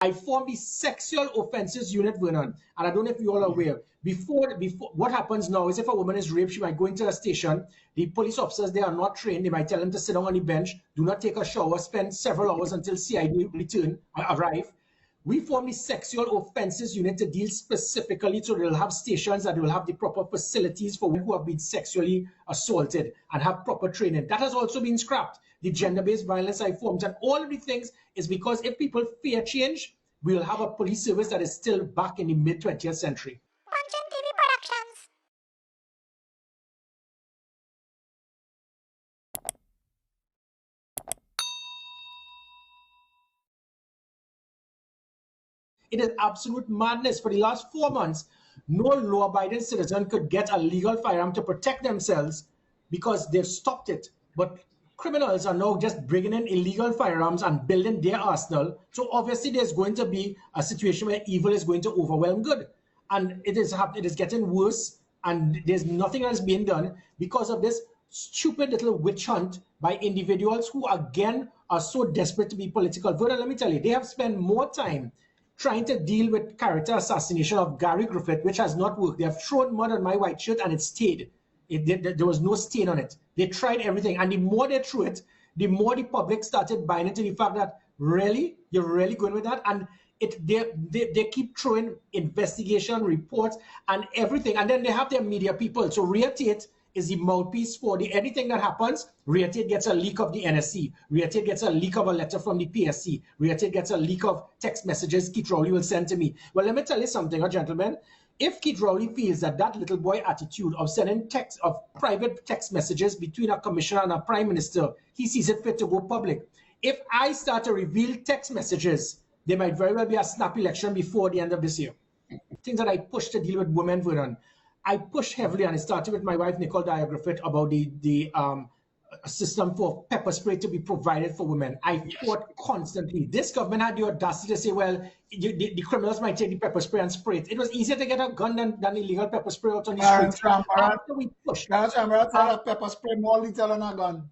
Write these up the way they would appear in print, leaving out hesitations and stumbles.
I formed the Sexual Offences Unit, Vernon, and I don't know if you're all aware. Before, what happens now is if a woman is raped, she might go into a station. The police officers, they are not trained. They might tell them to sit down on the bench, do not take a shower, spend several hours until CID arrive. We formed the Sexual Offences Unit to deal specifically, so they'll have stations that will have the proper facilities for women who have been sexually assaulted and have proper training. That has also been scrapped. The gender-based violence I formed, and all of the things is because if people fear change, we'll have a police service that is still back in the mid-20th century. It is absolute madness. For the last 4 months, no law-abiding citizen could get a legal firearm to protect themselves because they've stopped it. But criminals are now just bringing in illegal firearms and building their arsenal. So obviously there's going to be a situation where evil is going to overwhelm good. And it is getting worse, and there's nothing else being done because of this stupid little witch hunt by individuals who, again, are so desperate to be political. Vernon, let me tell you, they have spent more time trying to deal with character assassination of Gary Griffith, which has not worked. They have thrown mud on my white shirt and it stayed. There was no stain on it. They tried everything. And the more they threw it, the more the public started buying into the fact that, really? You're really going with that? And they keep throwing investigation reports and everything. And then they have their media people. So Rhea Tate is the mouthpiece for anything that happens. Rhea Tate gets a leak of the NSC. Rhea Tate gets a leak of a letter from the PSC. Rhea Tate gets a leak of text messages Keith Rowley will send to me. Well, let me tell you something, gentlemen. If Keith Rowley feels that little boy attitude of sending private text messages between a commissioner and a prime minister, he sees it fit to go public. If I start to reveal text messages, there might very well be a snap election before the end of this year. Things that I push to deal with women, Vernon. I push heavily, and it started with my wife, Nicole Griffith, about the system for pepper spray to be provided for women. I fought constantly. This government had the audacity to say, well, the criminals might take the pepper spray and spray it. It was easier to get a gun than illegal pepper spray out on the streets. After we pushed. Pepper spray more lethal than a gun.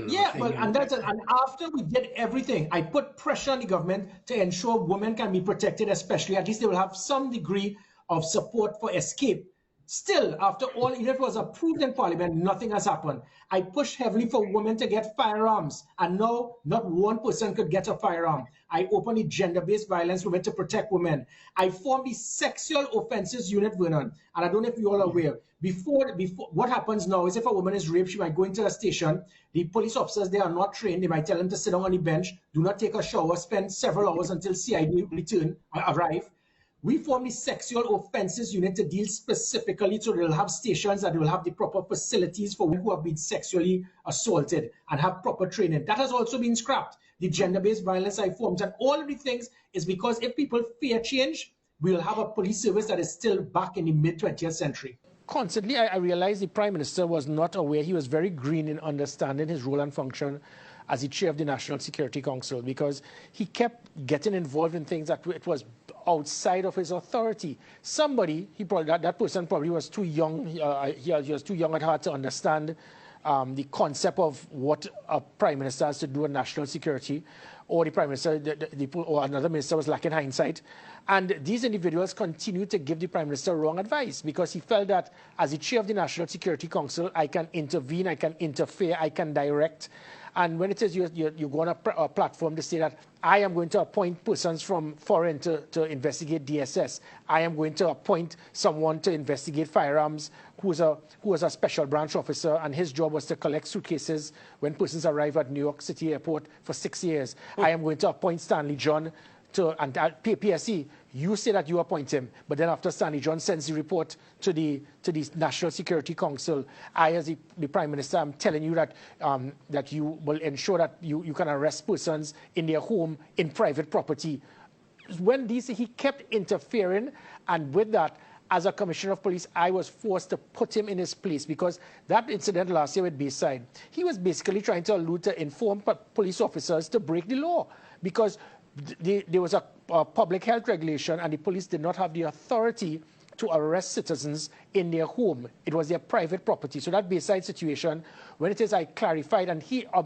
Yeah, well, and after we did everything, I put pressure on the government to ensure women can be protected, especially, at least they will have some degree of support for escape. Still, after all, even if it was approved in Parliament, nothing has happened. I pushed heavily for women to get firearms, and now not one person could get a firearm. I opened the gender-based violence movement to protect women. I formed the Sexual Offences Unit, Vernon, and I don't know if you're all aware. Before, what happens now is if a woman is raped, she might go into a station. The police officers, they are not trained. They might tell them to sit down on the bench, do not take a shower, spend several hours until CID arrive. We formed the Sexual Offences Unit to deal specifically, so they'll have stations that will have the proper facilities for women who have been sexually assaulted and have proper training. That has also been scrapped. The gender-based violence I formed, and all of the things is because if people fear change, we'll have a police service that is still back in the mid-20th century. Constantly, I realized the Prime Minister was not aware. He was very green in understanding his role and function as the chair of the National Security Council, because he kept getting involved in things that it was outside of his authority. Somebody, that person probably was too young. He was too young at heart to understand the concept of what a prime minister has to do in national security, or the prime minister, or another minister was lacking hindsight. And these individuals continue to give the prime minister wrong advice because he felt that as the chair of the National Security Council, I can intervene, I can interfere, I can direct. And when it is you go on a platform to say that I am going to appoint persons from foreign to investigate DSS, I am going to appoint someone to investigate firearms who was a special branch officer, and his job was to collect suitcases when persons arrive at New York City Airport for 6 years. I am going to appoint Stanley John and PSC, you say that you appoint him, but then after Stanley John sends the report to the National Security Council, I, as the Prime Minister, am telling you that that you will ensure that you can arrest persons in their home, in private property. When he kept interfering, and with that, as a Commissioner of Police, I was forced to put him in his place, because that incident last year with Bayside, he was basically trying to allude to inform police officers to break the law, because there was a public health regulation and the police did not have the authority to arrest citizens in their home. It was their private property. So that Bayside situation, when it is I clarified, and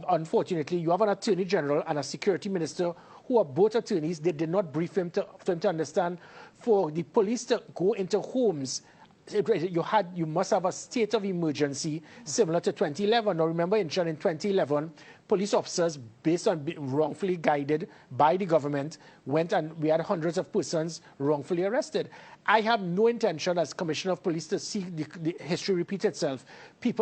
unfortunately, you have an Attorney General and a Security Minister who are both attorneys. They did not brief him for him to understand. For the police to go into homes, you must have a state of emergency similar to 2011. Now remember, in 2011, police officers, based on wrongfully guided by the government, went and we had hundreds of persons wrongfully arrested. I have no intention as Commissioner of Police to see the history repeat itself.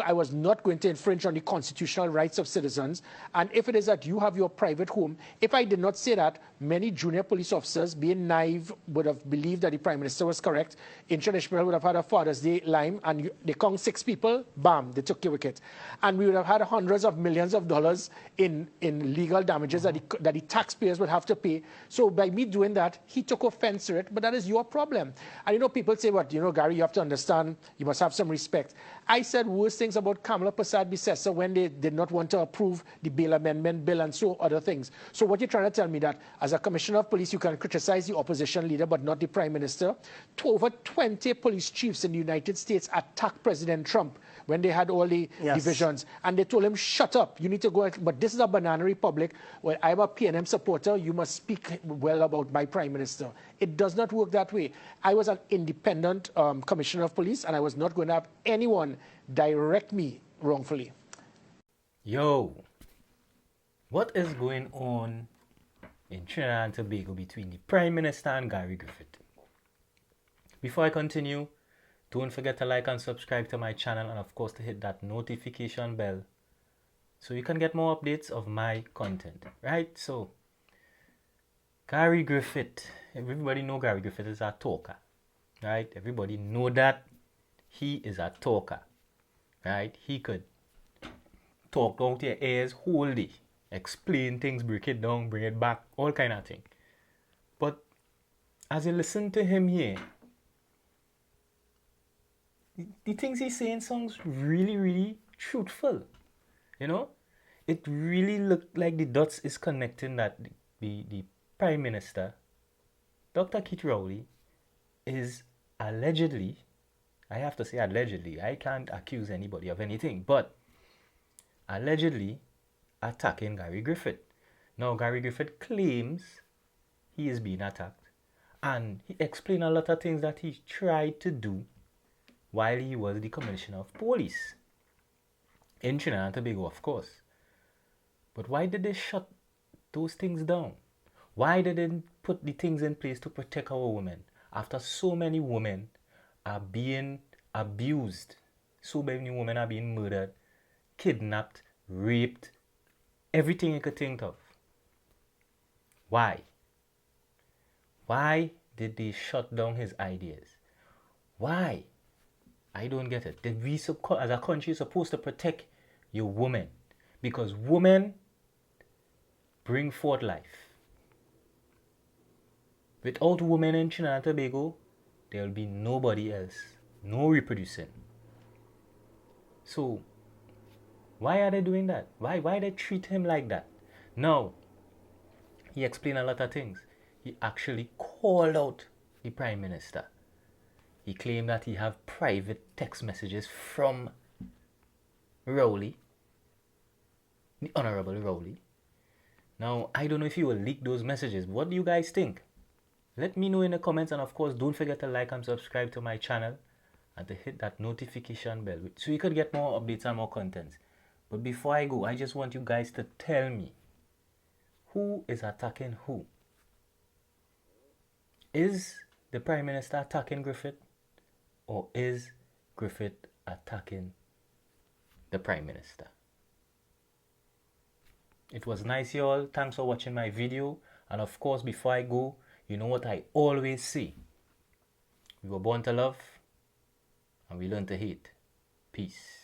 I was not going to infringe on the constitutional rights of citizens. And if it is that you have your private home, if I did not say that, many junior police officers, being naive, would have believed that the Prime Minister was correct. Inchon Ishmael would have had a Father's Day lime, and they count 6 people, bam, they took your wicket. And we would have had hundreds of millions of dollars in legal damages that the taxpayers would have to pay. So by me doing that, he took offense to it, but that is your problem. And people say, Gary, you have to understand, you must have some respect. I said worse things about Kamala Persad-Bissessar when they did not want to approve the bail amendment bill and so other things. So what you're trying to tell me that as a Commissioner of Police, you can criticize the opposition leader, but not the Prime Minister? Over 20 police chiefs in the United States attacked President Trump when they had all the divisions. And they told him, shut up, you need to go. But this is a banana republic. Well, I'm a PNM supporter. You must speak well about my Prime Minister. It does not work that way. I was an independent Commissioner of Police, and I was not going to have anyone direct me wrongfully. Yo, what is going on in Trinidad and Tobago between the Prime Minister and Gary Griffith? Before I continue, don't forget to like and subscribe to my channel, and of course to hit that notification bell so you can get more updates of my content, right? So, Gary Griffith, everybody know Gary Griffith is a talker, right? Everybody know that he is a talker, right? He could talk down to your ears whole day, explain things, break it down, bring it back, all kind of thing. But as you listen to him here, the things he's saying sounds really, really truthful. It really looked like the dots is connecting that the Prime Minister, Dr. Keith Rowley, is allegedly, I have to say allegedly, I can't accuse anybody of anything, but allegedly attacking Gary Griffith. Now, Gary Griffith claims he is being attacked, and he explained a lot of things that he tried to do while he was the Commissioner of Police in Trinidad and Tobago, of course. But why did they shut those things down? Why did they put the things in place to protect our women after so many women are being abused? So many women are being murdered, kidnapped, raped, everything you could think of. Why? Why did they shut down his ideas? Why? I don't get it. Did we, as a country, supposed to protect your women? Because women bring forth life. Without women in Trinidad and Tobago, there will be nobody else. No reproducing. So, why are they doing that? Why they treat him like that? Now, he explained a lot of things. He actually called out the Prime Minister. He claimed that he have private text messages from Rowley, the Honorable Rowley. Now, I don't know if he will leak those messages. What do you guys think? Let me know in the comments, and of course, don't forget to like and subscribe to my channel and to hit that notification bell so you could get more updates and more content. But before I go, I just want you guys to tell me, who is attacking who? Is the Prime Minister attacking Griffith? Or is Griffith attacking the Prime Minister? It was nice, y'all. Thanks for watching my video. And of course, before I go, you know what I always say. We were born to love, and we learn to hate. Peace.